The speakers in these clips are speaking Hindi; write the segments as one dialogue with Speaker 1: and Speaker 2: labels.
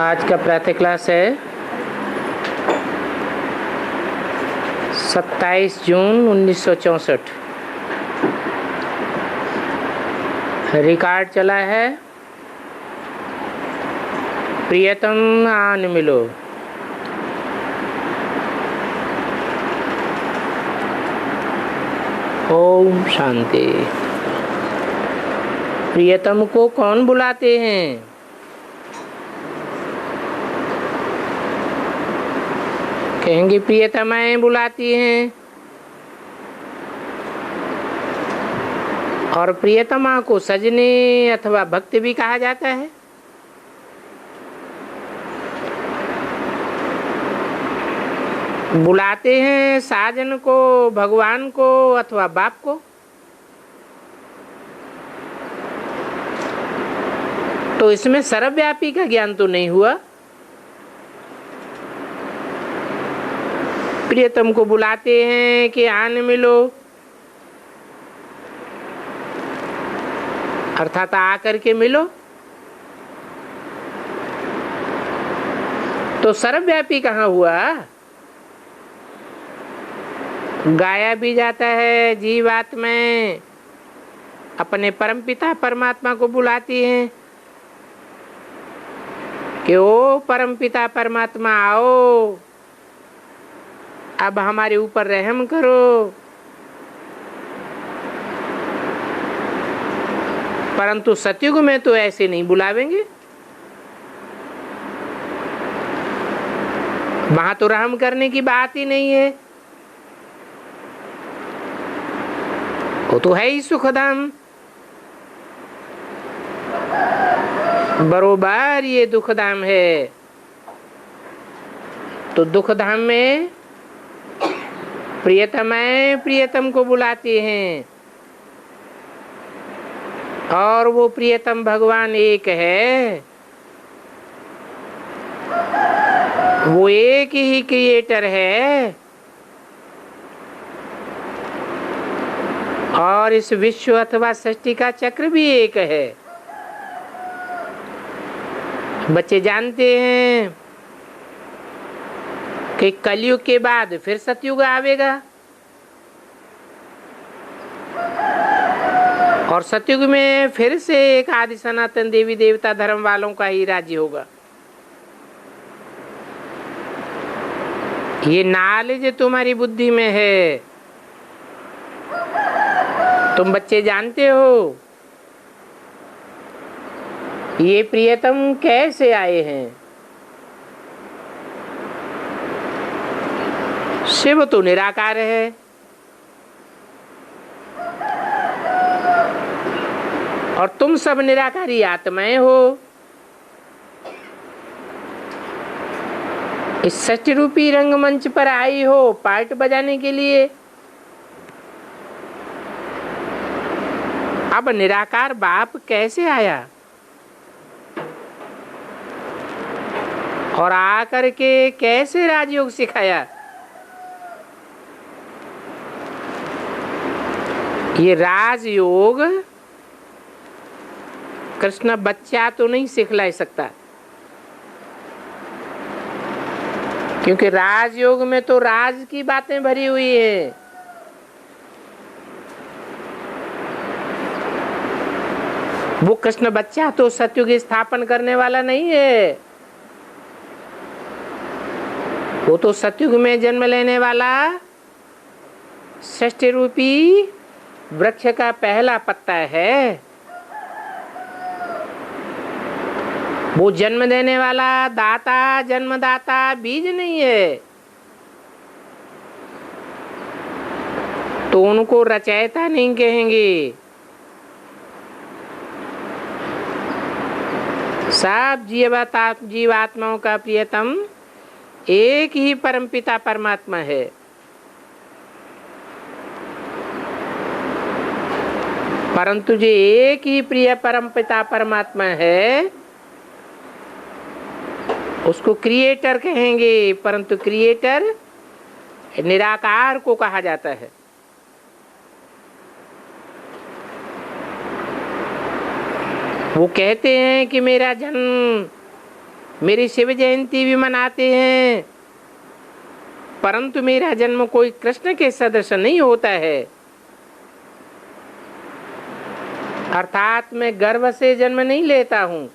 Speaker 1: आज का प्रातः क्लास है 27 जून 1964। रिकॉर्ड चला है प्रियतम आन मिलो। ओम शांति। प्रियतम को कौन बुलाते हैं? कहेंगे प्रियतमाएं बुलाती हैं, और प्रियतमा को सजने अथवा भक्त भी कहा जाता है। बुलाते हैं साजन को, भगवान को अथवा बाप को। तो इसमें सर्वव्यापी का ज्ञान तो नहीं हुआ। प्रियतम को बुलाते हैं कि आन मिलो, अर्थात आकर के मिलो। तो सर्वव्यापी कहाँ हुआ? गाया भी जाता है जीवात्माएं अपने परमपिता परमात्मा को बुलाती हैं कि ओ परमपिता परमात्मा आओ, अब हमारे ऊपर रहम करो। परंतु सतयुग में तो ऐसे नहीं बुलावेंगे। वहां तो रहम करने की बात ही नहीं है, वो तो है ही सुखधाम। बरोबर ये दुखधाम है। तो दुखधाम में प्रियतमाएं प्रियतम को बुलाते हैं, और वो प्रियतम भगवान एक है। वो एक ही क्रिएटर है, और इस विश्व अथवा सृष्टि का चक्र भी एक है। बच्चे जानते हैं कि कलयुग के बाद फिर सतयुग आवेगा, और सतयुग में फिर से एक आदि सनातन देवी देवता धर्म वालों का ही राज्य होगा। ये नॉलेज तुम्हारी बुद्धि में है। तुम बच्चे जानते हो ये प्रियतम कैसे आए हैं। शिव तो निराकार है, और तुम सब निराकारी आत्माएं हो। इस सृष्टि रूपी रंगमंच पर आई हो पार्ट बजाने के लिए। अब निराकार बाप कैसे आया और आकर के कैसे राजयोग सिखाया? ये राजयोग कृष्ण बच्चा तो नहीं सिखला सकता, क्योंकि राजयोग में तो राज की बातें भरी हुई है। वो कृष्ण बच्चा तो सतयुग स्थापन करने वाला नहीं है। वो तो सतयुग में जन्म लेने वाला सृष्टि रूपी वृक्ष का पहला पत्ता है। वो जन्म देने वाला दाता जन्मदाता बीज नहीं है। तो उनको रचयिता नहीं कहेंगे। सब जीवात्माओं का प्रियतम एक ही परमपिता परमात्मा है। परंतु जो एक ही प्रिय परमपिता परमात्मा है उसको क्रिएटर कहेंगे, परंतु क्रिएटर निराकार को कहा जाता है। वो कहते हैं कि मेरा जन्म मेरी शिव जयंती भी मनाते हैं, परंतु मेरा जन्म कोई कृष्ण के सदृश नहीं होता है। अर्थात मैं गर्भ से जन्म नहीं लेता हूं।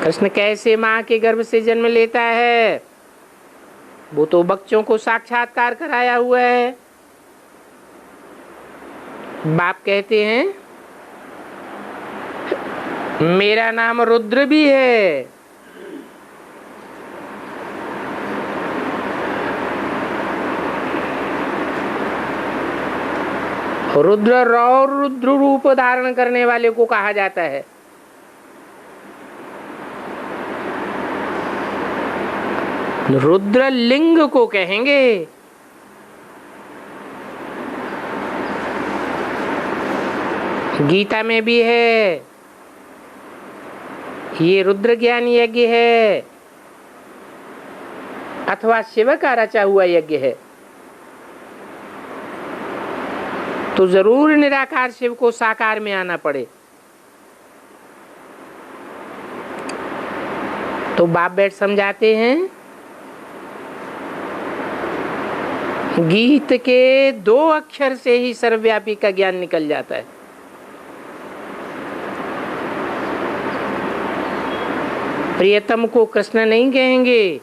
Speaker 1: कृष्ण कैसे मां के गर्भ से जन्म लेता है? वो तो बच्चों को साक्षात्कार कराया हुआ है। बाप कहते हैं मेरा नाम रुद्र भी है। रुद्र और रुद्र रूप धारण करने वाले को कहा जाता है। रुद्र लिंग को कहेंगे। गीता में भी है, ये रुद्र ज्ञान यज्ञ है अथवा शिव का रचा हुआ यज्ञ है। तो जरूर निराकार शिव को साकार में आना पड़े। तो बाप बैठ समझाते हैं, गीत के 2 अक्षर से ही सर्वव्यापी का ज्ञान निकल जाता है। प्रियतम को कृष्ण नहीं कहेंगे,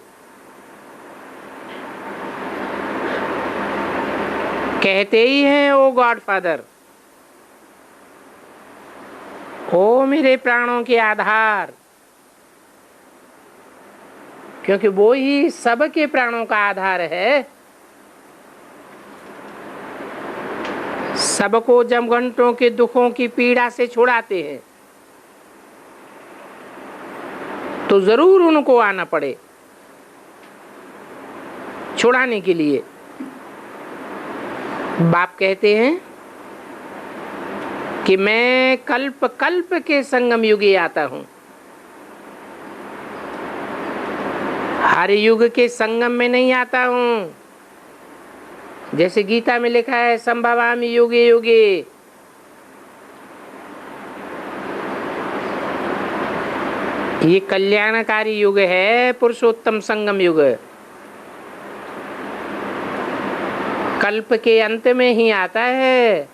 Speaker 1: कहते ही हैं ओ गॉडफादर, ओ मेरे प्राणों के आधार, क्योंकि वो ही सबके प्राणों का आधार है। सबको जमघंटों के दुखों की पीड़ा से छुड़ाते हैं, तो जरूर उनको आना पड़े छुड़ाने के लिए। बाप कहते हैं कि मैं कल्प कल्प के संगम युगे आता हूं। हर युग के संगम में नहीं आता हूं। जैसे गीता में लिखा है संभवामि युगे युगे। ये कल्याणकारी युग है, पुरुषोत्तम संगम युग। कल्प के अंत में ही आता है।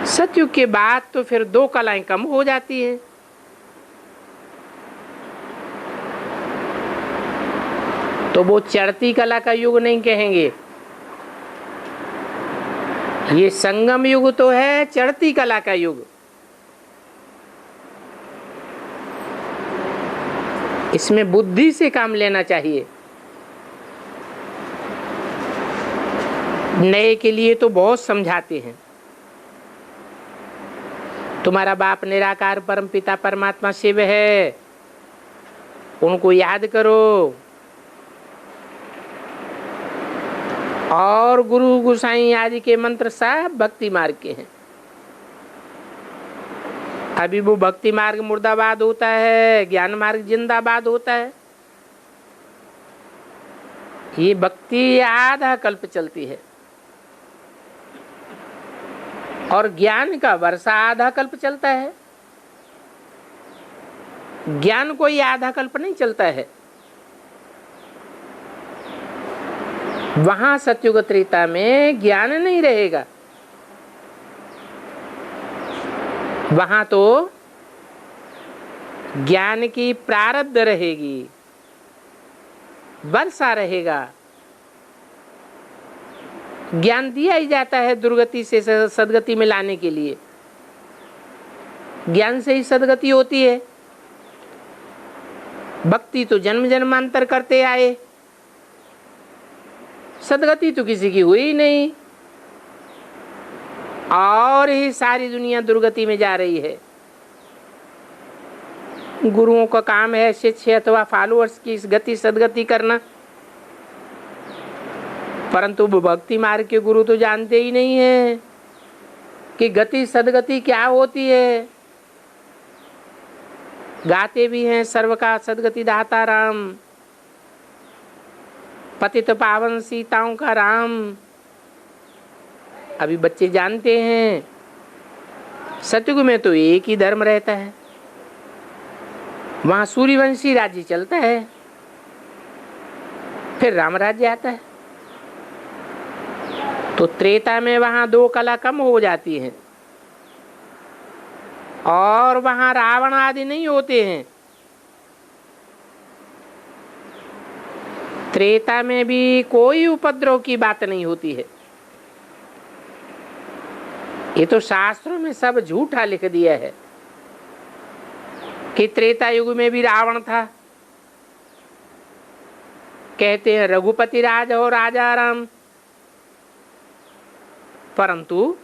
Speaker 1: सतयुग के बाद तो फिर 2 कलाएं कम हो जाती हैं। तो वो चढ़ती कला का युग नहीं कहेंगे। ये संगम युग तो है चढ़ती कला का युग। इसमें बुद्धि से काम लेना चाहिए। नए के लिए तो बहुत समझाते हैं। तुम्हारा बाप निराकार परम पिता परमात्मा शिव है, उनको याद करो। और गुरु गोसाई आदि के मंत्र सब भक्ति मार्ग के हैं। अभी वो भक्ति मार्ग मुर्दाबाद होता है, ज्ञान मार्ग जिंदाबाद होता है। ये भक्ति आधा कल्प चलती है और ज्ञान का वर्षा आधा कल्प चलता है। ज्ञान कोई आधा कल्प नहीं चलता है। वहां सतयुग त्रेता में ज्ञान नहीं रहेगा। वहां तो ज्ञान की प्रारब्ध रहेगी, वर्षा रहेगा। ज्ञान दिया ही जाता है दुर्गति से सदगति में लाने के लिए। ज्ञान से ही सदगति होती है। भक्ति तो जन्म जन्मांतर करते आए, सदगति तो किसी की हुई नहीं, और ही सारी दुनिया दुर्गति में जा रही है। गुरुओं का काम है शिष्य अथवा फॉलोअर्स की गति सदगति करना, परंतु भक्ति मार्ग के गुरु तो जानते ही नहीं है कि गति सदगति क्या होती है। गाते भी हैं सर्व का सदगति दाता राम, पतित पावन सीताओं का राम। अभी बच्चे जानते हैं सतयुग में तो एक ही धर्म रहता है, वहां सूर्यवंशी राज्य चलता है, फिर राम राज्य आता है। तो त्रेता में वहां दो कला कम हो जाती हैं और वहां रावण आदि नहीं होते हैं। त्रेता में भी कोई उपद्रव की बात नहीं होती है। ये तो शास्त्रों में सब झूठा लिख दिया है कि त्रेता युग में भी रावण था। कहते हैं रघुपति राज हो राजा राम, परंतु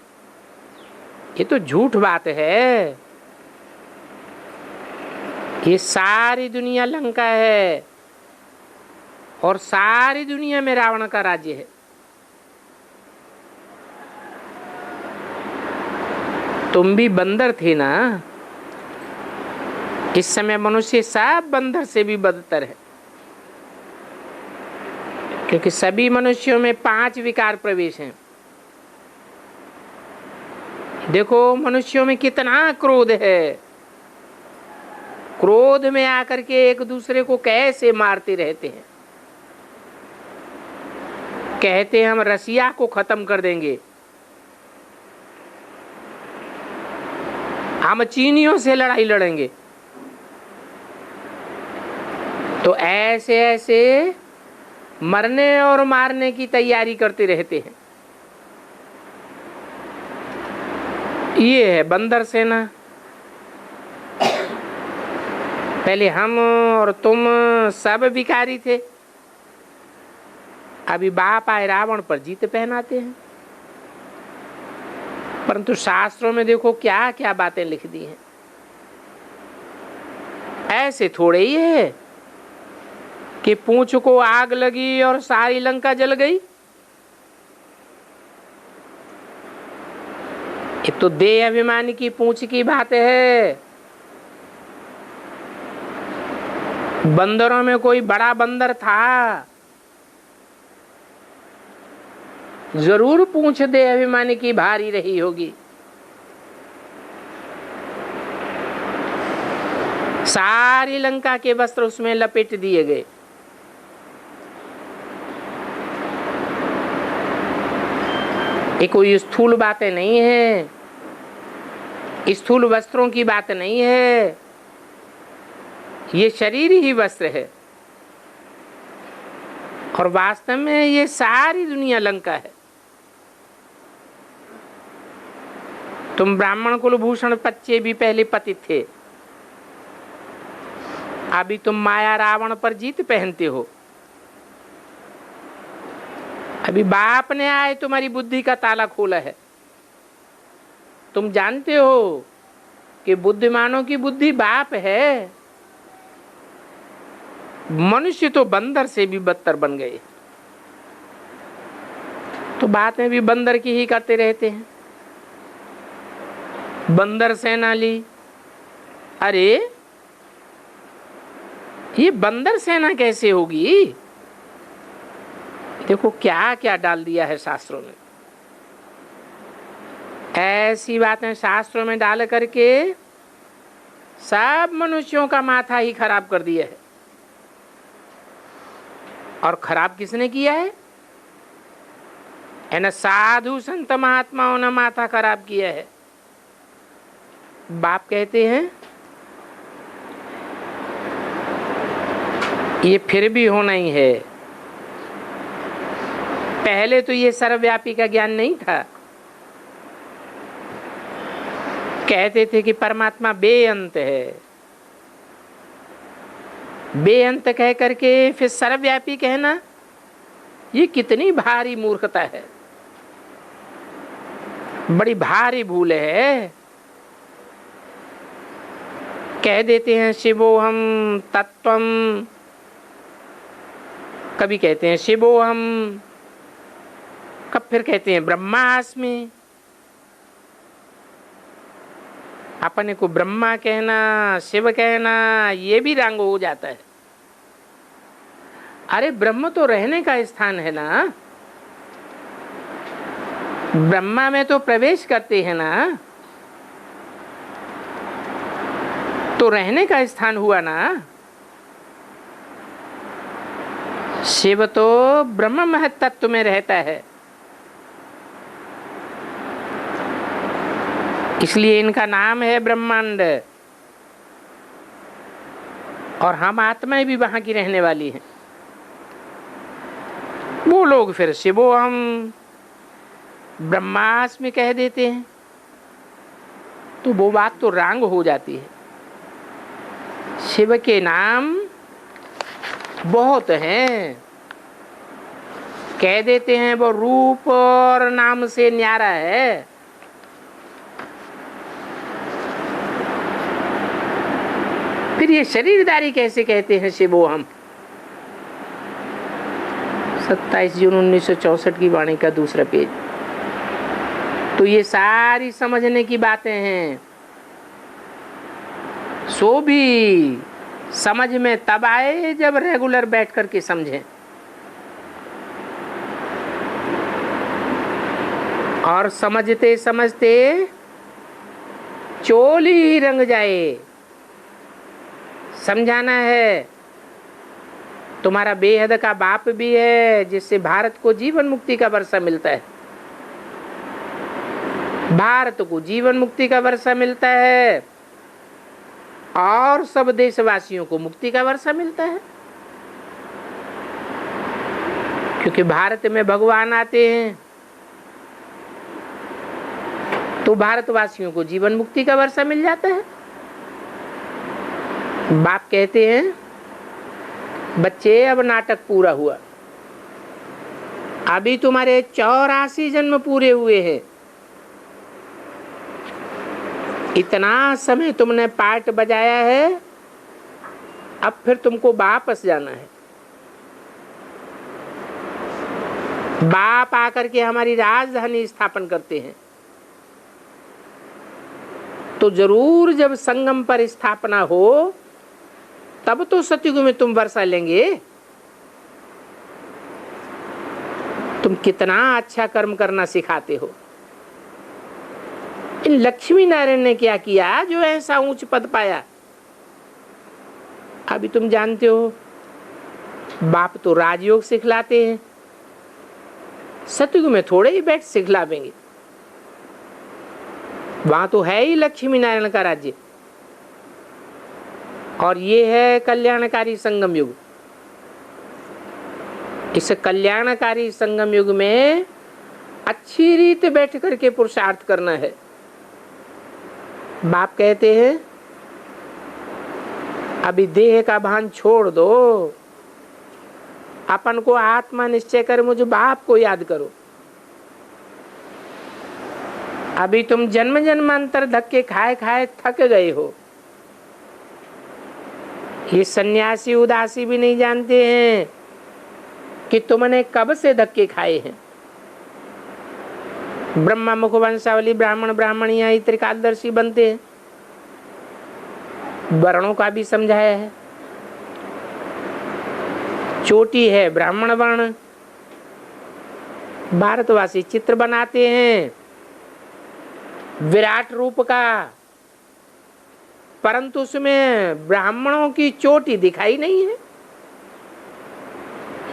Speaker 1: ये तो झूठ बात है। ये सारी दुनिया लंका है और सारी दुनिया में रावण का राज्य है। तुम भी बंदर थे ना, इस समय मनुष्य सब बंदर से भी बदतर है, क्योंकि सभी मनुष्यों में 5 विकार प्रवेश हैं। देखो मनुष्यों में कितना क्रोध है, क्रोध में आकर के एक दूसरे को कैसे मारते रहते हैं। कहते हैं हम रसिया को खत्म कर देंगे, हम चीनियों से लड़ाई लड़ेंगे। तो ऐसे ऐसे मरने और मारने की तैयारी करते रहते हैं। ये है बंदर सेना। पहले हम और तुम सब विकारी थे, अभी बाप आए रावण पर जीत पहनाते हैं। परंतु शास्त्रों में देखो क्या क्या बातें लिख दी हैं। ऐसे थोड़े ही है कि पूंछ को आग लगी और सारी लंका जल गई। ये तो देह अभिमानी की पूंछ की बात है। बंदरों में कोई बड़ा बंदर था, जरूर पूंछ देह अभिमानी की भारी रही होगी। सारी लंका के वस्त्र उसमें लपेट दिए गए। ये कोई स्थूल बातें नहीं है, स्थूल वस्त्रों की बात नहीं है, ये शरीर ही वस्त्र है। और वास्तव में ये सारी दुनिया लंका है। तुम ब्राह्मण कुलभूषण बच्चे भी पहले पतित थे, अभी तुम माया रावण पर जीत पहनते हो। अभी बाप ने आए तुम्हारी बुद्धि का ताला खोला है। तुम जानते हो कि बुद्धिमानों की बुद्धि बाप है। मनुष्य तो बंदर से भी बदतर बन गए, तो बात में भी बंदर की ही करते रहते हैं। बंदर सेना ली, अरे ये बंदर सेना कैसे होगी? देखो क्या क्या डाल दिया है शास्त्रों में। ऐसी बातें शास्त्रों में डाल करके सब मनुष्यों का माथा ही खराब कर दिया है। और खराब किसने किया है? न साधु संत महात्माओं ने माथा खराब किया है। बाप कहते हैं ये फिर भी होना ही है। पहले तो ये सर्वव्यापी का ज्ञान नहीं था। कहते थे कि परमात्मा बेअंत है, बेअंत कह करके फिर सर्वव्यापी कहना, ये कितनी भारी मूर्खता है, बड़ी भारी भूल है। कह देते हैं शिवोहम तत्वम, कभी कहते हैं शिवोहम, कब फिर कहते हैं ब्रह्मास्मि। अपने को ब्रह्मा कहना, शिव कहना, ये भी रंग हो जाता है। अरे ब्रह्म तो रहने का स्थान है ना, ब्रह्मा में तो प्रवेश करते हैं ना। तो रहने का स्थान हुआ ना। शिव तो ब्रह्म महत तत्व में रहता है, इसलिए इनका नाम है ब्रह्मांड। और हम आत्माएं भी वहां की रहने वाली हैं। वो लोग फिर शिवो हम ब्रह्मास्मि कह देते हैं, तो वो बात तो रांग हो जाती है। शिव के नाम बहुत हैं, कह देते हैं वो रूप और नाम से न्यारा है। फिर ये शरीरदारी कैसे कहते हैं शिवो हम। 27 जून 1964 की वाणी का दूसरा पेज। तो ये सारी समझने की बातें हैं। सो भी समझ में तब आए जब रेगुलर बैठ करके समझें, और समझते समझते चोली ही रंग जाए। समझाना है, तुम्हारा बेहद का बाप भी है जिससे भारत को जीवन मुक्ति का वर्षा मिलता है। भारत को जीवन मुक्ति का वर्षा मिलता है और सब देशवासियों को मुक्ति का वर्षा मिलता है, क्योंकि भारत में भगवान आते हैं तो भारतवासियों को जीवन मुक्ति का वर्षा मिल जाता है। बाप कहते हैं बच्चे अब नाटक पूरा हुआ, अभी तुम्हारे 84 जन्म पूरे हुए हैं, इतना समय तुमने पार्ट बजाया है, अब फिर तुमको वापस जाना है। बाप आकर के हमारी राजधानी स्थापन करते हैं, तो जरूर जब संगम पर स्थापना हो तब तो सतयुग में तुम वर्षा लेंगे। तुम कितना अच्छा कर्म करना सिखाते हो। इन लक्ष्मी नारायण ने क्या किया जो ऐसा ऊंच पद पाया। अभी तुम जानते हो बाप तो राजयोग सिखलाते हैं, सतयुग में थोड़े ही बैठ सिखलावेंगे। वहां तो है ही लक्ष्मी नारायण का राज्य, और ये है कल्याणकारी संगम युग। इस कल्याणकारी संगम युग में अच्छी रीत बैठ करके पुरुषार्थ करना है। बाप कहते हैं अभी देह का भान छोड़ दो, अपन को आत्मा निश्चय कर मुझे बाप को याद करो। अभी तुम जन्म जन्मांतर धक्के खाए खाए थक गए हो। ये सन्यासी उदासी भी नहीं जानते हैं कि तुमने कब से धक्के खाए हैं। ब्रह्मा मुख वंशावली ब्राह्मण ब्राह्मणियां ही त्रिकालदर्शी बनते हैं। वर्णों का भी समझाया है। चोटी है ब्राह्मण वर्ण। भारतवासी चित्र बनाते हैं विराट रूप का, परंतु उसमें ब्राह्मणों की चोटी दिखाई नहीं है।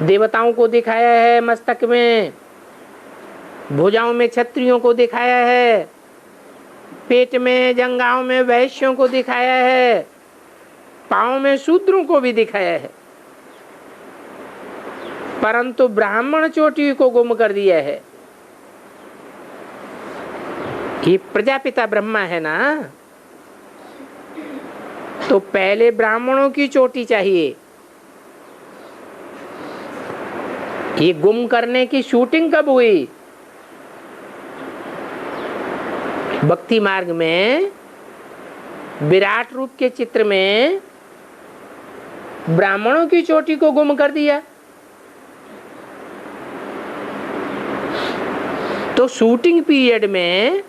Speaker 1: देवताओं को दिखाया है मस्तक में, भुजाओं में क्षत्रियों को दिखाया है, पेट में जंगाओं में वैश्यों को दिखाया है, पांव में शूद्रों को भी दिखाया है, परंतु ब्राह्मण चोटी को गुम कर दिया है। ये प्रजापिता ब्रह्मा है ना, तो पहले ब्राह्मणों की चोटी चाहिए। ये गुम करने की शूटिंग कब हुई? भक्ति मार्ग में विराट रूप के चित्र में ब्राह्मणों की चोटी को गुम कर दिया। तो शूटिंग पीरियड में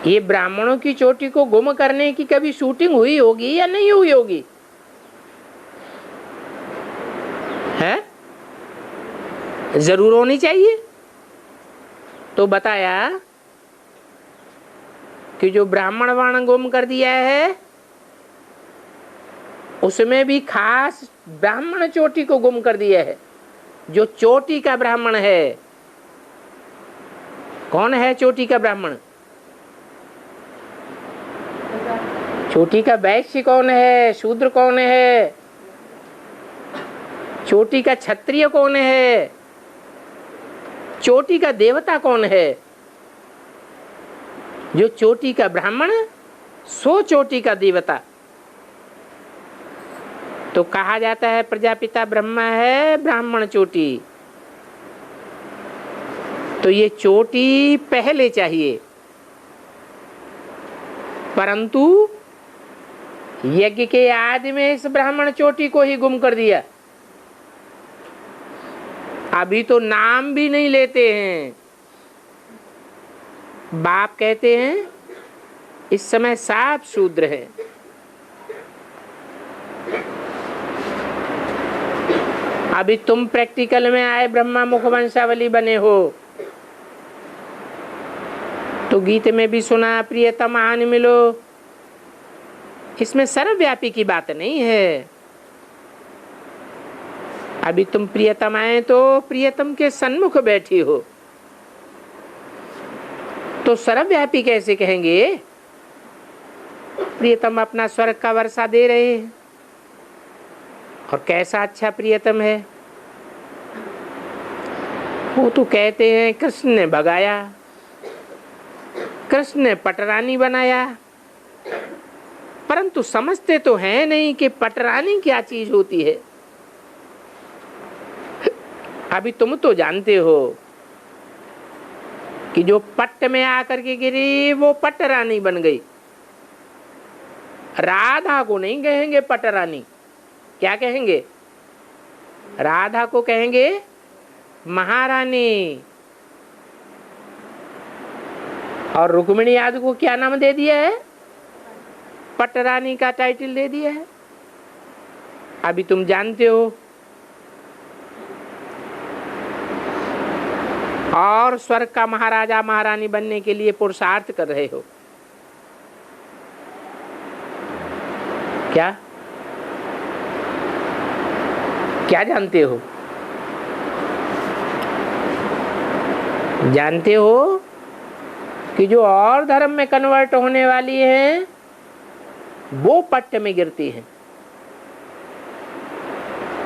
Speaker 1: ये ब्राह्मणों की चोटी को गुम करने की कभी शूटिंग हुई होगी या नहीं हुई होगी? है? जरूर होनी चाहिए। तो बताया कि जो ब्राह्मण वर्ण गुम कर दिया है उसमें भी खास ब्राह्मण चोटी को गुम कर दिया है। जो चोटी का ब्राह्मण है, कौन है चोटी का ब्राह्मण? चोटी का वैश्य कौन है? शूद्र कौन है? चोटी का क्षत्रिय कौन है? चोटी का देवता कौन है? जो चोटी का ब्राह्मण, सो चोटी का देवता। तो कहा जाता है प्रजापिता ब्रह्मा है ब्राह्मण चोटी। तो ये चोटी पहले चाहिए, परंतु यज्ञ के आदि में इस ब्राह्मण चोटी को ही गुम कर दिया। अभी तो नाम भी नहीं लेते हैं। बाप कहते हैं इस समय साफ शूद्र है। अभी तुम प्रैक्टिकल में आए ब्रह्मा मुख वंशावली बने हो, तो गीत में भी सुना प्रियतम आन मिलो। इसमें सर्वव्यापी की बात नहीं है। अभी तुम प्रियतम आए तो प्रियतम के सन्मुख बैठी हो, तो सर्वव्यापी कैसे कहेंगे? प्रियतम अपना स्वर्ग का वर्षा दे रहे हैं, और कैसा अच्छा प्रियतम है। वो तो कहते हैं कृष्ण ने भगाया, कृष्ण ने पटरानी बनाया, परंतु समझते तो है नहीं कि पटरानी क्या चीज होती है। अभी तुम तो जानते हो कि जो पट्ट में आकर के गिरी वो पटरानी बन गई। राधा को नहीं कहेंगे पटरानी, क्या कहेंगे? राधा को कहेंगे महारानी। और रुक्मिणी आदि को क्या नाम दे दिया है? पटरानी का टाइटल दे दिया है। अभी तुम जानते हो। और स्वर्ग का महाराजा महारानी बनने के लिए पुरुषार्थ कर रहे हो। क्या क्या जानते हो? जानते हो कि जो और धर्म में कन्वर्ट होने वाली हैं वो पट्ट में गिरती हैं।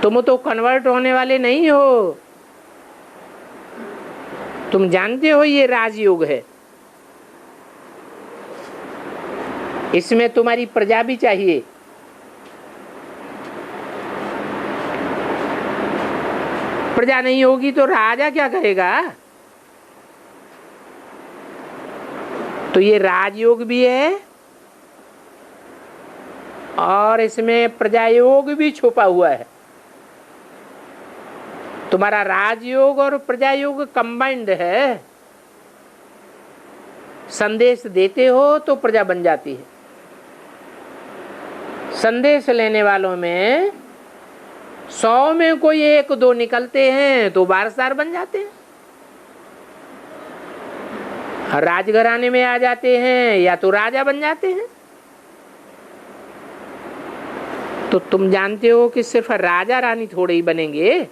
Speaker 1: तुम तो कन्वर्ट होने वाले नहीं हो। तुम जानते हो ये राजयोग है, इसमें तुम्हारी प्रजा भी चाहिए। प्रजा नहीं होगी तो राजा क्या करेगा? तो ये राजयोग भी है और इसमें प्रजायोग भी छुपा हुआ है। तुम्हारा राजयोग और प्रजायोग कंबाइंड है। संदेश देते हो तो प्रजा बन जाती है। संदेश लेने वालों में 100 में कोई 1-2 निकलते हैं तो वारसदार बन जाते हैं, राजघराने में आ जाते हैं या तो राजा बन जाते हैं। तो तुम जानते हो कि सिर्फ राजा रानी थोड़े ही बनेंगे।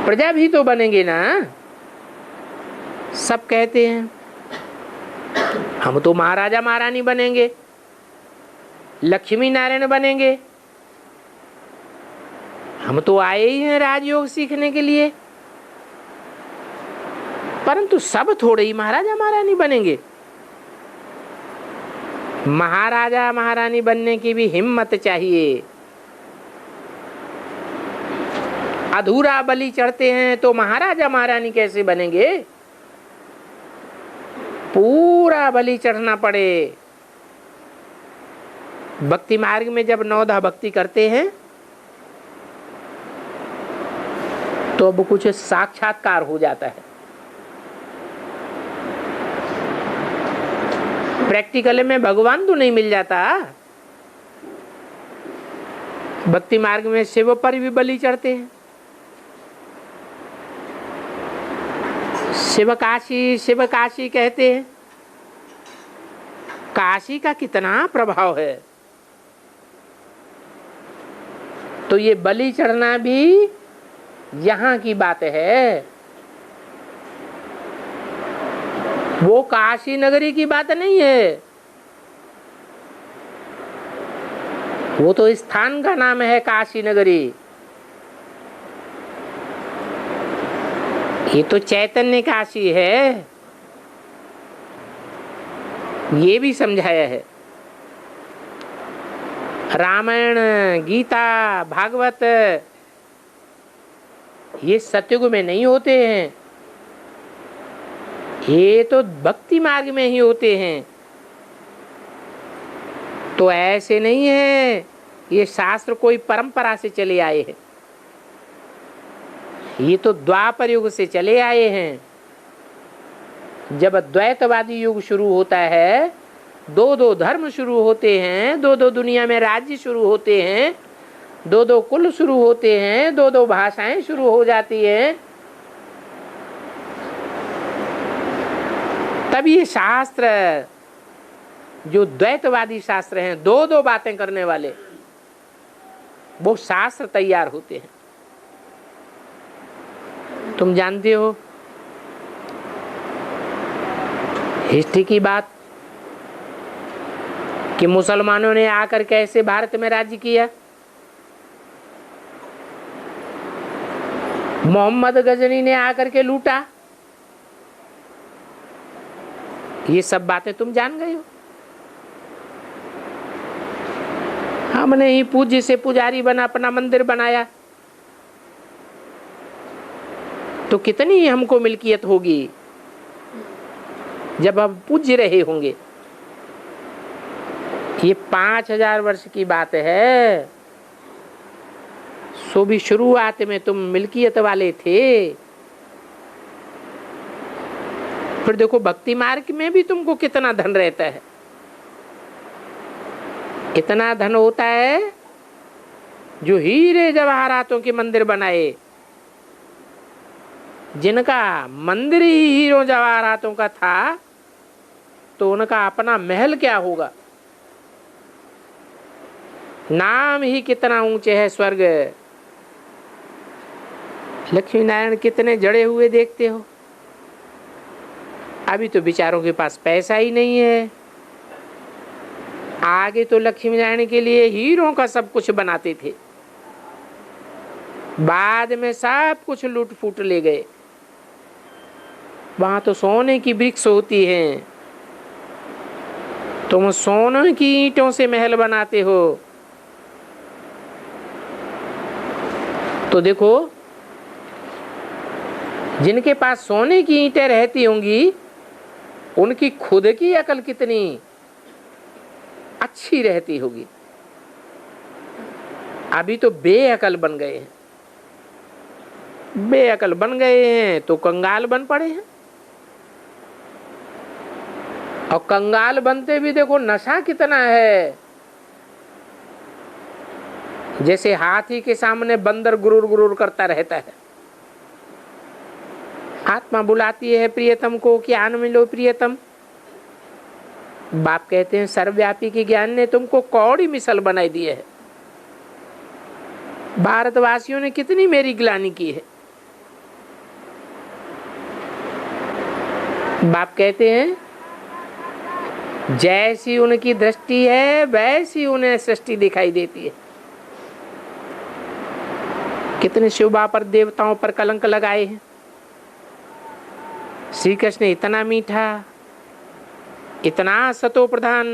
Speaker 1: प्रजा भी तो बनेंगे ना। सब कहते हैं हम तो महाराजा महारानी बनेंगे, लक्ष्मी नारायण बनेंगे। हम तो आए ही हैं राजयोग सीखने के लिए, परंतु सब थोड़े ही महाराजा महारानी बनेंगे। महाराजा महारानी बनने की भी हिम्मत चाहिए। अधूरा बलि चढ़ते हैं तो महाराजा महारानी कैसे बनेंगे? पूरा बलि चढ़ना पड़े। भक्ति मार्ग में जब 9 भक्ति करते हैं तो अब कुछ साक्षात्कार हो जाता है। प्रैक्टिकल में भगवान तो नहीं मिल जाता। भक्ति मार्ग में शिव पर भी बलि चढ़ते हैं। शिव काशी कहते हैं। काशी का कितना प्रभाव है। तो ये बलि चढ़ना भी यहाँ की बात है, वो काशी नगरी की बात नहीं है। वो तो स्थान का नाम है काशी नगरी। ये तो चैतन्य काशी है, ये भी समझाया है। रामायण, गीता, भागवत ये सतयुग में नहीं होते हैं, ये तो भक्ति मार्ग में ही होते हैं। तो ऐसे नहीं है ये शास्त्र कोई परंपरा से चले आए हैं, ये तो द्वापर युग से चले आए हैं। जब द्वैतवादी युग शुरू होता है, दो दो धर्म शुरू होते हैं, दो दो दुनिया में राज्य शुरू होते हैं, दो दो कुल शुरू होते हैं, दो दो भाषाएं शुरू हो जाती हैं, तब ये शास्त्र जो द्वैतवादी शास्त्र हैं, दो दो बातें करने वाले, वो शास्त्र तैयार होते हैं। तुम जानते हो हिस्ट्री की बात कि मुसलमानों ने आकर कैसे भारत में राज्य किया। मोहम्मद गजनी ने आकर के लूटा। ये सब बातें तुम जान गए हो। हमने ही पूज्य से पुजारी बना, अपना मंदिर बनाया, तो कितनी हमको मिल्कियत होगी जब हम पूज्य रहे होंगे। ये 5000 वर्ष की बात है, सो भी शुरुआत में तुम मिल्कियत वाले थे। फिर देखो भक्ति मार्ग में भी तुमको कितना धन रहता है। इतना धन होता है जो हीरे जवाहरातों के मंदिर बनाए, जिनका मंदिर ही हीरो जवाहरातों का था, तो उनका अपना महल क्या होगा। नाम ही कितना ऊंचे है स्वर्ग। लक्ष्मी नारायण कितने जड़े हुए देखते हो। अभी तो बेचारों के पास पैसा ही नहीं है। आगे तो लक्ष्मी नारायण के लिए हीरों का सब कुछ बनाते थे, बाद में सब कुछ लूट फूट ले गए। वहां तो सोने की वृक्ष होती हैं, तुम सोने की ईंटों से महल बनाते हो। तो देखो जिनके पास सोने की ईंटें रहती होंगी, उनकी खुद की अकल कितनी अच्छी रहती होगी। अभी तो बेअकल बन गए हैं, बेअकल बन गए हैं तो कंगाल बन पड़े हैं। और कंगाल बनते भी देखो नशा कितना है। जैसे हाथी के सामने बंदर गुरूर गुरूर करता रहता है। आत्मा बुलाती है प्रियतम को कि आन मिलो प्रियतम। बाप कहते हैं सर्वव्यापी के ज्ञान ने तुमको कौड़ी मिसल बनाई दी है। भारतवासियों ने कितनी मेरी गिलानी की है। बाप कहते हैं जैसी उनकी दृष्टि है वैसी उन्हें सृष्टि दिखाई देती है। कितने शिवबा पर देवताओं पर कलंक लगाए हैं। श्री कृष्ण इतना मीठा, इतना सतो प्रधान,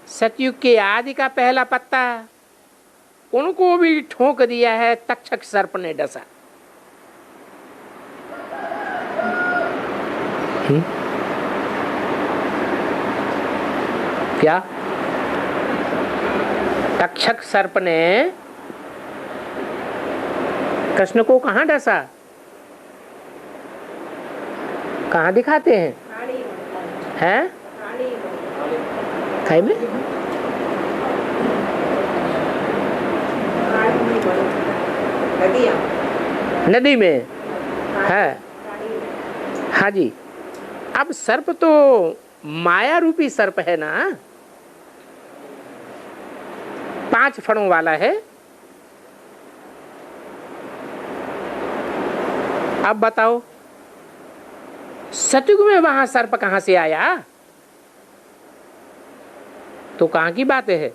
Speaker 1: सतयुग के आदि का पहला पत्ता, उनको भी ठोक दिया है तक्षक सर्प ने डसा। क्या तक्षक सर्प ने कृष्ण को कहां डसा, कहां दिखाते हैं? हैं? खाई में नदी में है। हाँ जी। अब सर्प तो माया रूपी सर्प है ना, 5 फणों वाला है। अब बताओ सतयुग में वहां सर्प कहां से आया? तो कहां की बात है?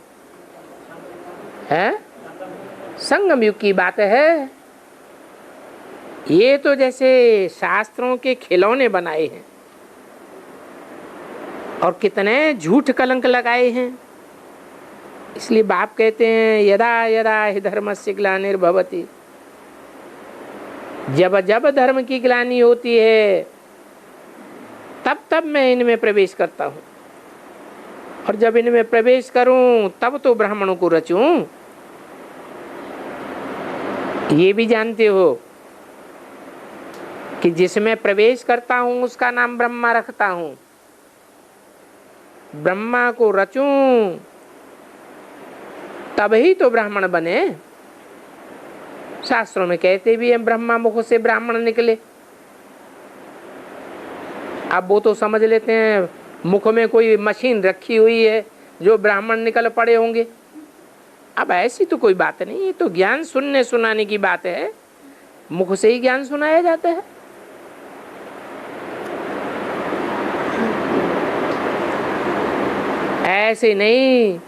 Speaker 1: संगम युग की बात है। ये तो जैसे शास्त्रों के खिलौने बनाए हैं और कितने झूठ कलंक लगाए हैं। इसलिए बाप कहते हैं यदा यदा हि धर्मस्य ग्लानिर्भवति, जब जब धर्म की ग्लानि होती है तब तब मैं इनमें प्रवेश करता हूं, और जब इनमें प्रवेश करूं तब तो ब्राह्मणों को रचूं। ये भी जानते हो कि जिसमें प्रवेश करता हूं उसका नाम ब्रह्मा रखता हूं, ब्रह्मा को रचूं तभी तो ब्राह्मण बने। शास्त्रों में कहते भी हैं ब्रह्मा मुख से ब्राह्मण निकले। अब वो तो समझ लेते हैं मुख में कोई मशीन रखी हुई है जो ब्राह्मण निकल पड़े होंगे। अब ऐसी तो कोई बात नहीं, ये तो ज्ञान सुनने सुनाने की बात है, मुख से ही ज्ञान सुनाया जाता है। ऐसे नहीं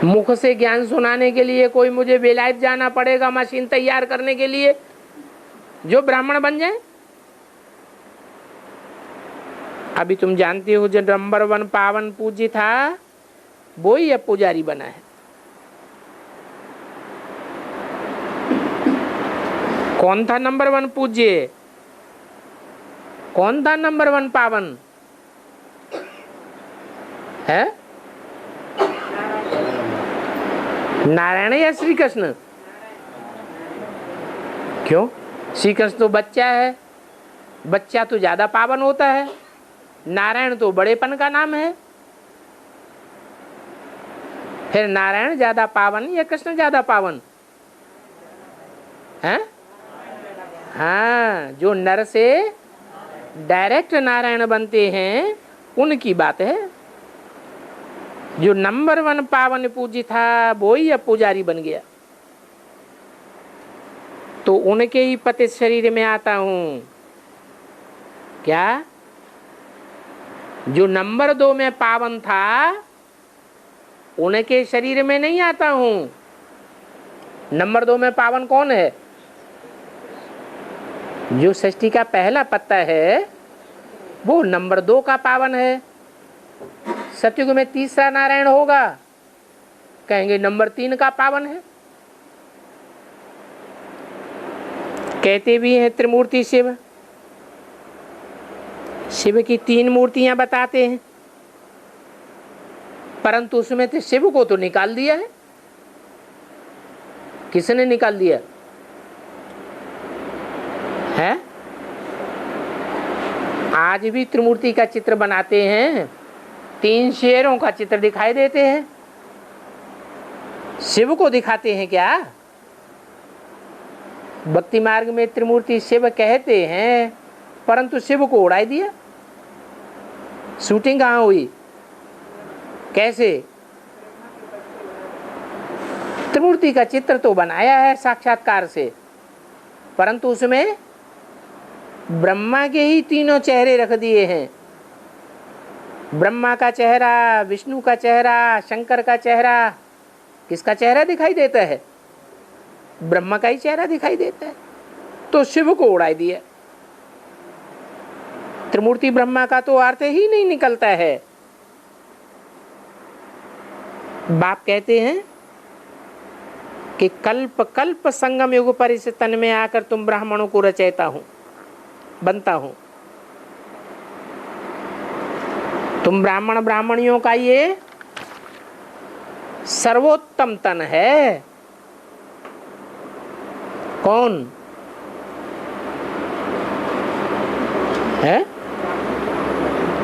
Speaker 1: मुख से ज्ञान सुनाने के लिए कोई मुझे बेलायत जाना पड़ेगा मशीन तैयार करने के लिए जो ब्राह्मण बन जाए। अभी तुम जानते हो जो नंबर 1 पावन पूज्य था वो ही अब पुजारी बना है। कौन था नंबर 1 पूज्य? कौन था नंबर 1 पावन? है नारायण या श्री कृष्ण? क्यों? श्री कृष्ण तो बच्चा है, बच्चा तो ज्यादा पावन होता है, नारायण तो बड़ेपन का नाम है। फिर नारायण ज्यादा पावन या कृष्ण ज्यादा पावन है? हाँ, जो नर से डायरेक्ट नारायण बनते हैं उनकी बात है। जो नंबर 1 पावन पूज्य था वो ही अब पुजारी बन गया, तो उनके ही पतित शरीर में आता हूं। क्या? जो नंबर 2 में पावन था उनके शरीर में नहीं आता हूं। नंबर 2 में पावन कौन है? जो सृष्टि का पहला पत्ता है वो नंबर 2 का पावन है। सतयुग में तीसरा नारायण होगा, कहेंगे नंबर 3 का पावन है। कहते भी हैं त्रिमूर्ति शिव, शिव की 3 मूर्तियां बताते हैं, परंतु उसमें से शिव को तो निकाल दिया है। किसने निकाल दिया है? आज भी त्रिमूर्ति का चित्र बनाते हैं, 3 शेरों का चित्र दिखाई देते हैं। शिव को दिखाते हैं क्या? भक्ति मार्ग में त्रिमूर्ति शिव कहते हैं, परंतु शिव को उड़ाई दिया। शूटिंग कहाँ हुई? कैसे? त्रिमूर्ति का चित्र तो बनाया है साक्षात्कार से, परंतु उसमें ब्रह्मा के ही 3 चेहरे रख दिए हैं। ब्रह्मा का चेहरा, विष्णु का चेहरा, शंकर का चेहरा। किसका चेहरा दिखाई देता है? ब्रह्मा का ही चेहरा दिखाई देता है, तो शिव को उड़ाई दिया। त्रिमूर्ति ब्रह्मा का तो अर्थ ही नहीं निकलता है। बाप कहते हैं कि कल्प कल्प संगम युग पर इस तन में आकर तुम ब्राह्मणों को रचयता हूं, बनता हूं। तुम ब्राह्मण ब्राह्मणियों का ये सर्वोत्तम तन है। कौन है?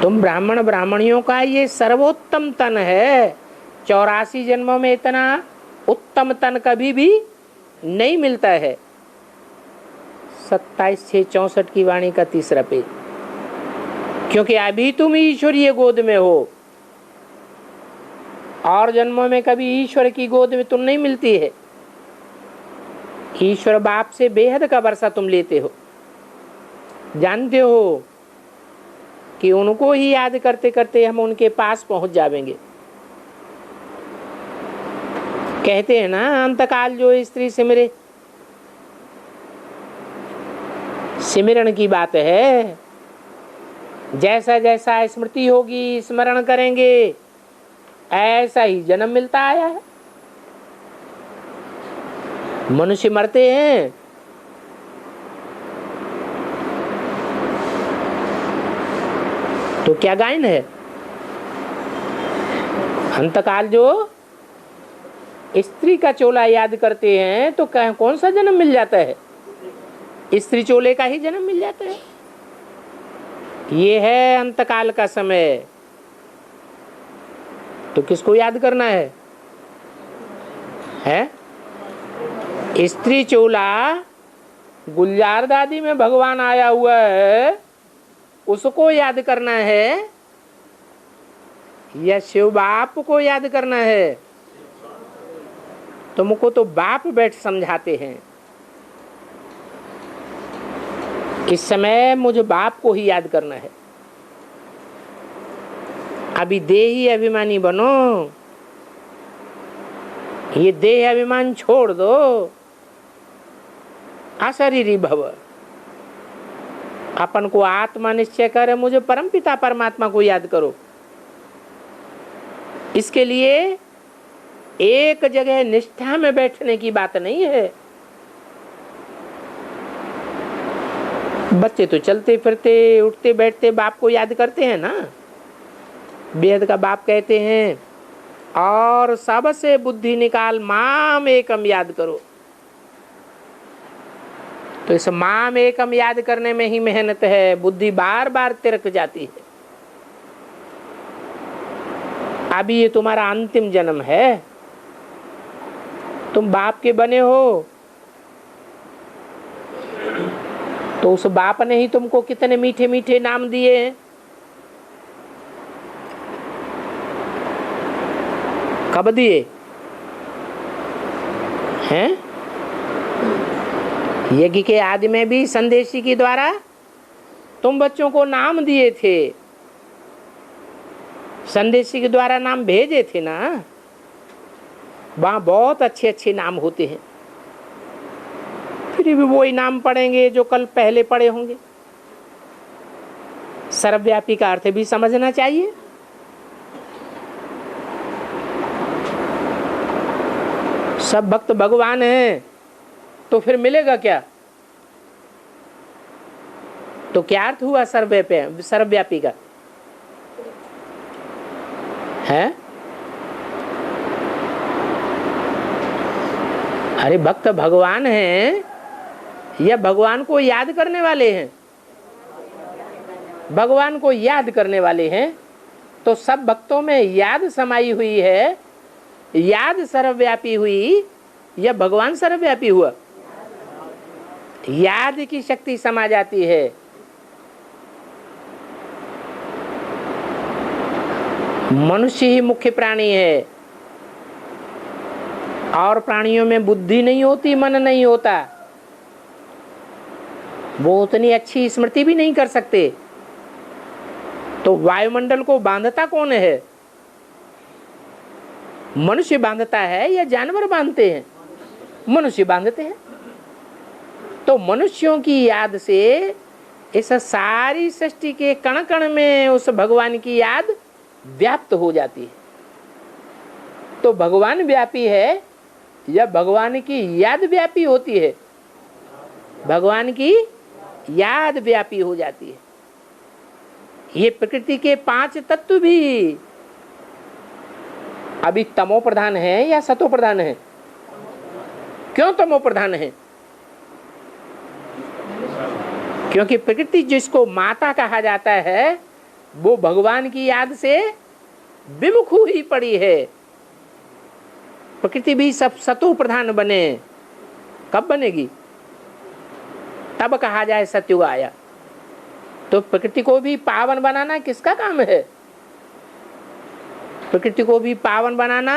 Speaker 1: तुम ब्राह्मण ब्राह्मणियों का ये सर्वोत्तम तन है। 84 जन्मों में इतना उत्तम तन कभी भी नहीं मिलता है। 27/6/64 की वाणी का 3रा पेज। क्योंकि अभी तुम ईश्वरीय गोद में हो, और जन्मों में कभी ईश्वर की गोद में तुम नहीं मिलती है। ईश्वर बाप से बेहद का वर्षा तुम लेते हो, जानते हो कि उनको ही याद करते करते हम उनके पास पहुंच जाएंगे। कहते हैं ना, अंतकाल जो स्त्री सिमरे, सिमरण की बात है। जैसा जैसा स्मृति होगी, स्मरण करेंगे, ऐसा ही जन्म मिलता आया है। मनुष्य मरते हैं, तो क्या गायन है। अंतकाल जो स्त्री का चोला याद करते हैं तो कौन सा जन्म मिल जाता है? स्त्री चोले का ही जन्म मिल जाता है। ये है अंतकाल का समय। तो किसको याद करना है? स्त्री चोला गुलजार दादी में भगवान आया हुआ है, उसको याद करना है या शिव बाप को याद करना है? तुमको तो बाप बैठ समझाते हैं। इस समय मुझे बाप को ही याद करना है। अभी देही अभिमानी बनो, ये देह अभिमान छोड़ दो, अशरीरी भव। अपन को आत्मा निश्चय करे, मुझे परमपिता परमात्मा को याद करो। इसके लिए एक जगह निष्ठा में बैठने की बात नहीं है। बच्चे तो चलते फिरते उठते बैठते बाप को याद करते हैं ना। वेद का बाप कहते हैं, और सबसे बुद्धि निकाल माम एकम याद करो। तो इस माम एकम याद करने में ही मेहनत है, बुद्धि बार बार तिरक जाती है। अभी ये तुम्हारा अंतिम जन्म है, तुम बाप के बने हो, तो उस बाप ने ही तुमको कितने मीठे मीठे नाम दिए हैं। कब दिए हैं? यज्ञ के आदि में भी संदेशी के द्वारा तुम बच्चों को नाम दिए थे, संदेशी के द्वारा नाम भेजे थे ना। वहां बहुत अच्छे अच्छे नाम होते हैं, फिर भी वही नाम पढ़ेंगे जो कल पहले पढ़े होंगे। सर्वव्यापी का अर्थ भी समझना चाहिए। सब भक्त भगवान हैं तो फिर मिलेगा क्या? तो क्या अर्थ हुआ सर्वव्यापी का? है अरे भक्त भगवान हैं या भगवान को याद करने वाले हैं? भगवान को याद करने वाले हैं। तो सब भक्तों में याद समाई हुई है। याद सर्वव्यापी हुई या भगवान सर्वव्यापी हुआ? याद की शक्ति समा जाती है। मनुष्य ही मुख्य प्राणी है, और प्राणियों में बुद्धि नहीं होती, मन नहीं होता, वो उतनी अच्छी स्मृति भी नहीं कर सकते। तो वायुमंडल को बांधता कौन है? मनुष्य बांधता है या जानवर बांधते हैं? मनुष्य बांधते हैं। तो मनुष्यों की याद से इस सारी सृष्टि के कण कण में उस भगवान की याद व्याप्त हो जाती है। तो भगवान व्यापी है या भगवान की याद व्यापी होती है? भगवान की याद व्यापी हो जाती है। ये प्रकृति के 5 तत्व भी अभी तमो प्रधान है या सतो प्रधान है? क्यों तमो प्रधान है? क्योंकि प्रकृति जिसको माता कहा जाता है वो भगवान की याद से विमुख ही पड़ी है। प्रकृति भी सब सतो प्रधान बने। कब बनेगी? तब कहा जाए सतयुग आया। तो प्रकृति को भी पावन बनाना किसका काम है? प्रकृति को भी पावन बनाना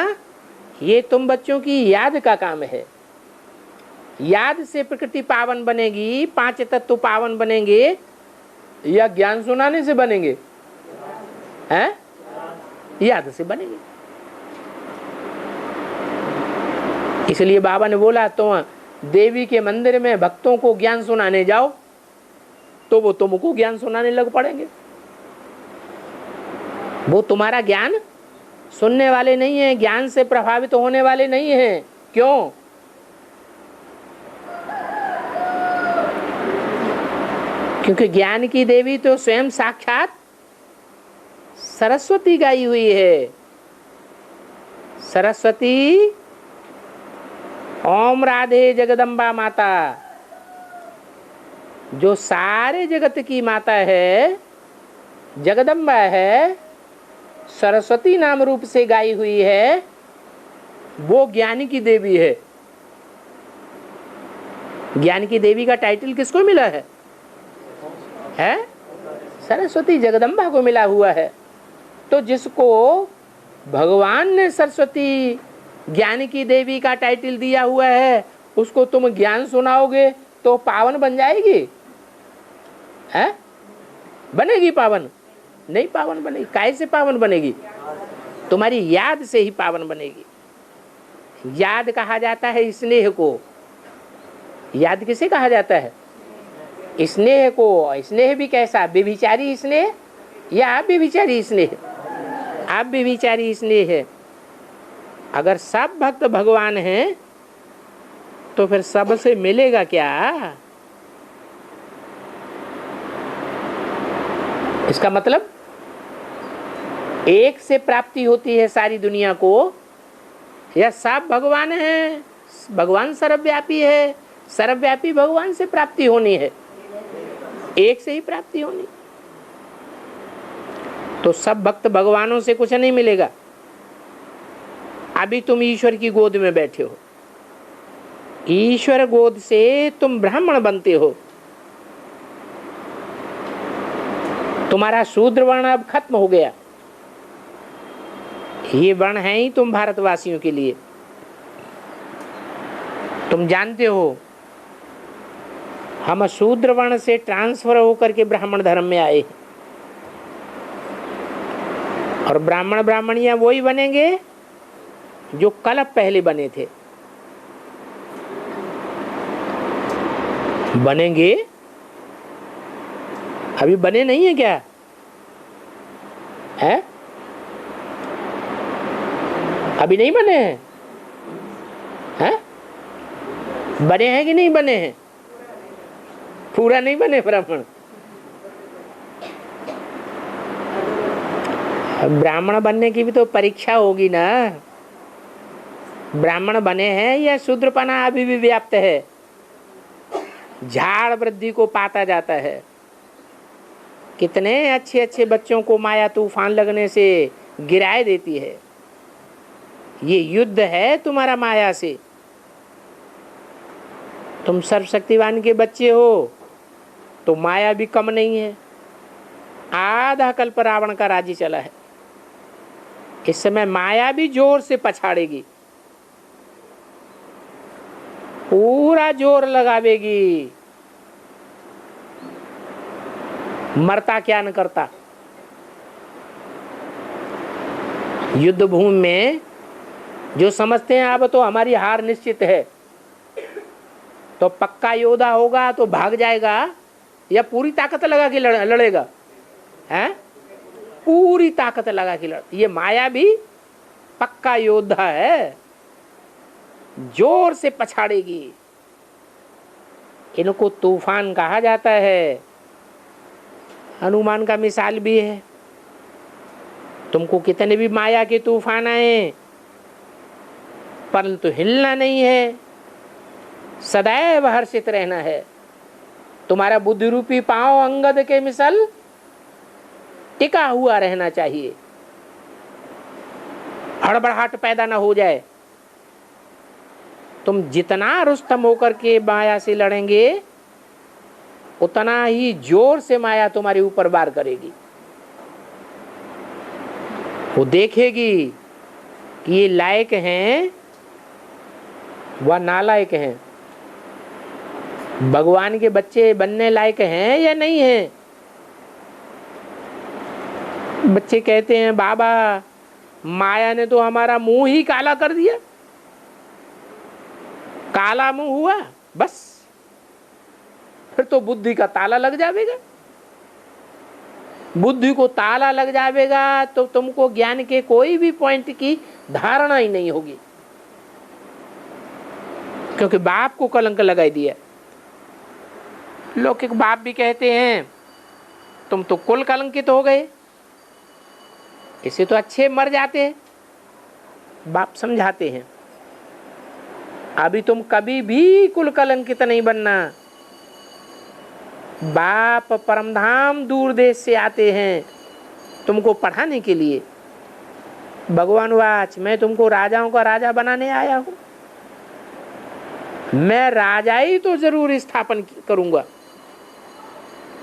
Speaker 1: ये तुम बच्चों की याद का काम है। याद से प्रकृति पावन बनेगी, 5 तत्व पावन बनेंगे, या ज्ञान सुनाने से बनेंगे? हैं? याद से बनेंगे। इसलिए बाबा ने बोला तो देवी के मंदिर में भक्तों को ज्ञान सुनाने जाओ तो वो तुमको ज्ञान सुनाने लग पड़ेंगे। वो तुम्हारा ज्ञान सुनने वाले नहीं है, ज्ञान से प्रभावित होने वाले नहीं हैं। क्यों? क्योंकि ज्ञान की देवी तो स्वयं साक्षात सरस्वती गाई हुई है। सरस्वती ओम राधे जगदम्बा माता, जो सारे जगत की माता है, जगदम्बा है, सरस्वती नाम रूप से गाई हुई है, वो ज्ञान की देवी है। ज्ञान की देवी का टाइटल किसको मिला है? सरस्वती जगदम्बा को मिला हुआ है। तो जिसको भगवान ने सरस्वती ज्ञान की देवी का टाइटल दिया हुआ है, उसको तुम ज्ञान सुनाओगे तो पावन बन जाएगी? है? बनेगी पावन? नहीं पावन बनेगी। काहे से पावन बनेगी? तुम्हारी याद से ही पावन बनेगी। याद कहा जाता है स्नेह को। याद किसे कहा जाता है? स्नेह को। स्नेह भी कैसा? व्यभिचारी स्नेह या अव्यभिचारी स्नेह? अव्यभिचारी स्नेह है। अगर सब भक्त भगवान हैं तो फिर सबसे मिलेगा क्या? इसका मतलब एक से प्राप्ति होती है सारी दुनिया को, या सब भगवान हैं? भगवान सर्वव्यापी है, सर्वव्यापी भगवान से प्राप्ति होनी है, एक से ही प्राप्ति होनी। तो सब भक्त भगवानों से कुछ नहीं मिलेगा। अभी तुम ईश्वर की गोद में बैठे हो, ईश्वर गोद से तुम ब्राह्मण बनते हो। तुम्हारा शूद्र वर्ण अब खत्म हो गया। ये वर्ण है ही तुम भारतवासियों के लिए। तुम जानते हो हम शूद्र वर्ण से ट्रांसफर होकर के ब्राह्मण धर्म में आए, और ब्राह्मण ब्राह्मणियां वही बनेंगे जो कल पहले बने थे। बनेंगे? अभी बने नहीं है क्या? है? अभी नहीं बने हैं? हैं? बने हैं कि नहीं बने हैं? पूरा नहीं बने ब्राह्मण। ब्राह्मण बनने की भी तो परीक्षा होगी ना। ब्राह्मण बने हैं या शूद्रपना अभी भी व्याप्त है? झाड़ वृद्धि को पाता जाता है। कितने अच्छे अच्छे बच्चों को माया तूफान लगने से गिराए देती है। ये युद्ध है तुम्हारा माया से। तुम सर्वशक्तिवान के बच्चे हो तो माया भी कम नहीं है। आधा कल्प रावण का राज्य चला है, इस समय माया भी जोर से पछाड़ेगी, पूरा जोर लगावेगी। मरता क्या न करता। युद्ध भूमि में जो समझते हैं अब तो हमारी हार निश्चित है, तो पक्का योद्धा होगा तो भाग जाएगा या पूरी ताकत लगा के लड़ेगा? हैं? पूरी ताकत लगा के लड़। ये माया भी पक्का योद्धा है, जोर से पछाड़ेगी। इनको तूफान कहा जाता है। हनुमान का मिसाल भी है। तुमको कितने भी माया के तूफान आए परंतु हिलना नहीं है, सदैव हर्षित रहना है। तुम्हारा बुद्धि रूपी पांव अंगद के मिसल टिका हुआ रहना चाहिए, हड़बड़ाहट पैदा ना हो जाए। तुम जितना रुस्तम होकर के माया से लड़ेंगे उतना ही जोर से माया तुम्हारे ऊपर वार करेगी। वो देखेगी कि ये लायक हैं व नालायक हैं, भगवान के बच्चे बनने लायक हैं या नहीं हैं। बच्चे कहते हैं बाबा माया ने तो हमारा मुंह ही काला कर दिया, काला मुंह हुआ बस, फिर तो बुद्धि का ताला लग जाएगा। बुद्धि को ताला लग जाएगा तो तुमको ज्ञान के कोई भी पॉइंट की धारणा ही नहीं होगी, क्योंकि बाप को कलंक लगाई दिया। लौकिक बाप भी कहते हैं तुम तो कुल कलंकित हो गए, इसे तो अच्छे मर जाते हैं। बाप समझाते हैं अभी तुम कभी भी कुल कलंकित नहीं बनना। बाप परमधाम दूर देश से आते हैं तुमको पढ़ाने के लिए। भगवान वाच मैं तुमको राजाओं का राजा बनाने आया हूं, मैं राजा ही तो जरूर स्थापन करूंगा।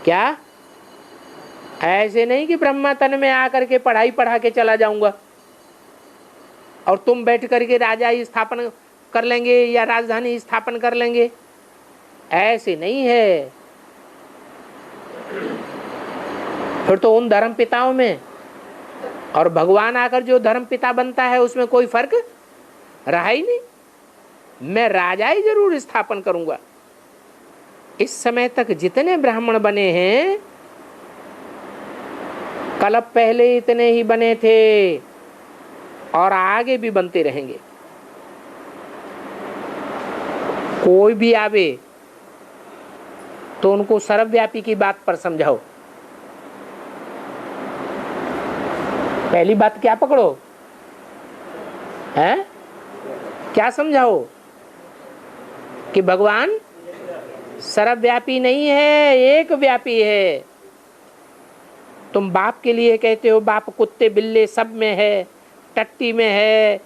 Speaker 1: क्या ऐसे नहीं कि ब्रह्मा तन में आकर के पढ़ाई पढ़ा के चला जाऊंगा और तुम बैठ करके राजा ही स्थापन कर लेंगे या राजधानी स्थापन कर लेंगे, ऐसे नहीं है। फिर तो उन धर्म पिताओं में और भगवान आकर जो धर्म पिता बनता है उसमें कोई फर्क रहा ही नहीं। मैं राजा ही जरूर स्थापन करूंगा। इस समय तक जितने ब्राह्मण बने हैं कल्प पहले इतने ही बने थे और आगे भी बनते रहेंगे। कोई भी आवे तो उनको सर्वव्यापी की बात पर समझाओ। पहली बात क्या पकड़ो है, क्या समझाओ कि भगवान सर्वव्यापी नहीं है, एक व्यापी है। तुम बाप के लिए कहते हो बाप कुत्ते बिल्ले सब में है, टट्टी में है,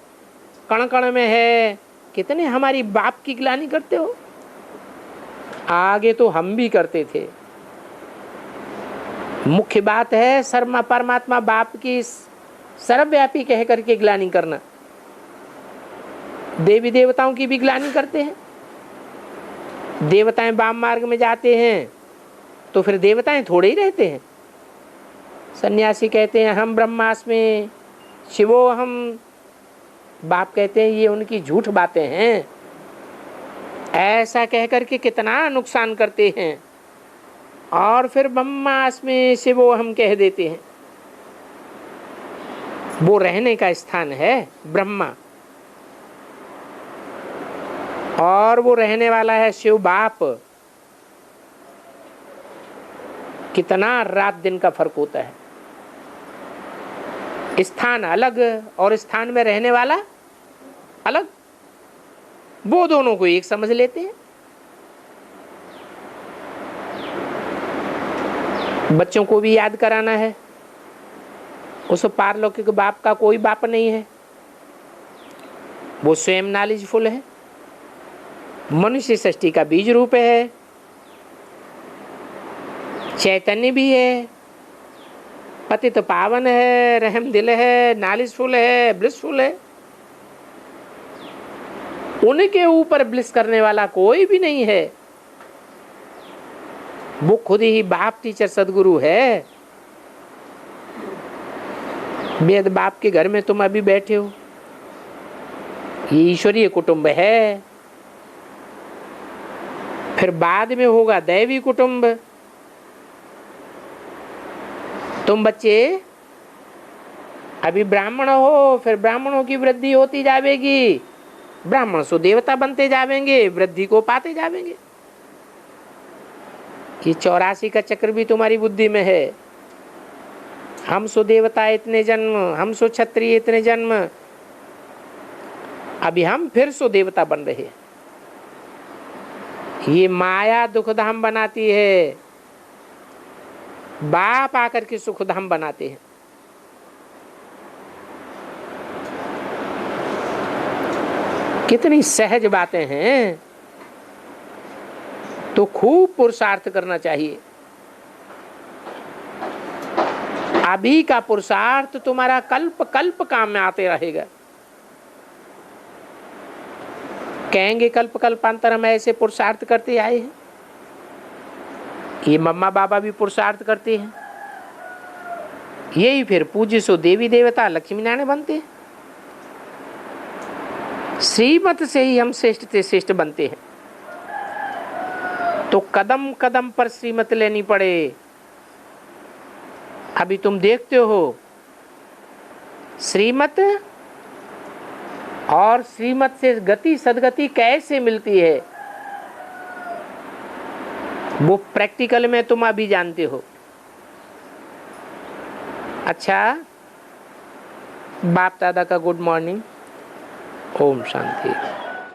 Speaker 1: कण कण में है, कितने हमारी बाप की ग्लानि करते हो। आगे तो हम भी करते थे। मुख्य बात है सर्वमा परमात्मा बाप की सर्वव्यापी कह करके ग्लानि करना। देवी देवताओं की भी ग्लानि करते हैं। देवताएं वाम मार्ग में जाते हैं तो फिर देवताएं थोड़े ही रहते हैं। सन्यासी कहते हैं हम ब्रह्मास्मि शिवो हम, बाप कहते हैं ये उनकी झूठ बातें हैं। ऐसा कह करके कितना नुकसान करते हैं और फिर ब्रह्मास्मि शिवो हम कह देते हैं। वो रहने का स्थान है ब्रह्मा और वो रहने वाला है शिव बाप। कितना रात दिन का फर्क होता है। स्थान अलग और स्थान में रहने वाला अलग, वो दोनों को एक समझ लेते हैं। बच्चों को भी याद कराना है उस पारलौकिक बाप का कोई बाप नहीं है, वो स्वयं नॉलेजफुल है, मनुष्य सृष्टि का बीज रूप है, चैतन्य भी है, पतित पावन है, रहम दिल है, नॉलेजफुल है, ब्लिसफुल है। उनके ऊपर ब्लिस करने वाला कोई भी नहीं है। वो खुद ही बाप टीचर सदगुरु है। वेद बाप के घर में तुम अभी बैठे हो, ये ईश्वरीय कुटुंब है। फिर बाद में होगा दैवी कुटुंब। तुम बच्चे अभी ब्राह्मण हो, फिर ब्राह्मणों की वृद्धि होती जाएगी, ब्राह्मण सो देवता बनते जाएंगे, वृद्धि को पाते जाएंगे। ये 84 का चक्र भी तुम्हारी बुद्धि में है। हम सो देवता इतने जन्म, हम सो क्षत्रिय इतने जन्म, अभी हम फिर सो देवता बन रहे। ये माया दुखधाम बनाती है, बाप आकर के सुखधाम बनाते हैं। कितनी सहज बातें हैं। तो खूब पुरुषार्थ करना चाहिए। अभी का पुरुषार्थ तुम्हारा कल्प कल्प काम में आते रहेगा। कहेंगे कल्प कल्पांतर हम ऐसे पुरुषार्थ करते आए हैं। ये मम्मा बाबा भी पुरुषार्थ करते हैं, यही फिर पूज्य सो देवी देवता लक्ष्मी नारायण बनते हैं। श्रीमत से ही हम श्रेष्ठ से श्रेष्ठ बनते हैं। तो कदम कदम पर श्रीमत लेनी पड़े। अभी तुम देखते हो श्रीमत और श्रीमत से गति सदगति कैसे मिलती है, वो प्रैक्टिकल में तुम अभी जानते हो। अच्छा, बाप दादा का गुड मॉर्निंग। ओम शांति।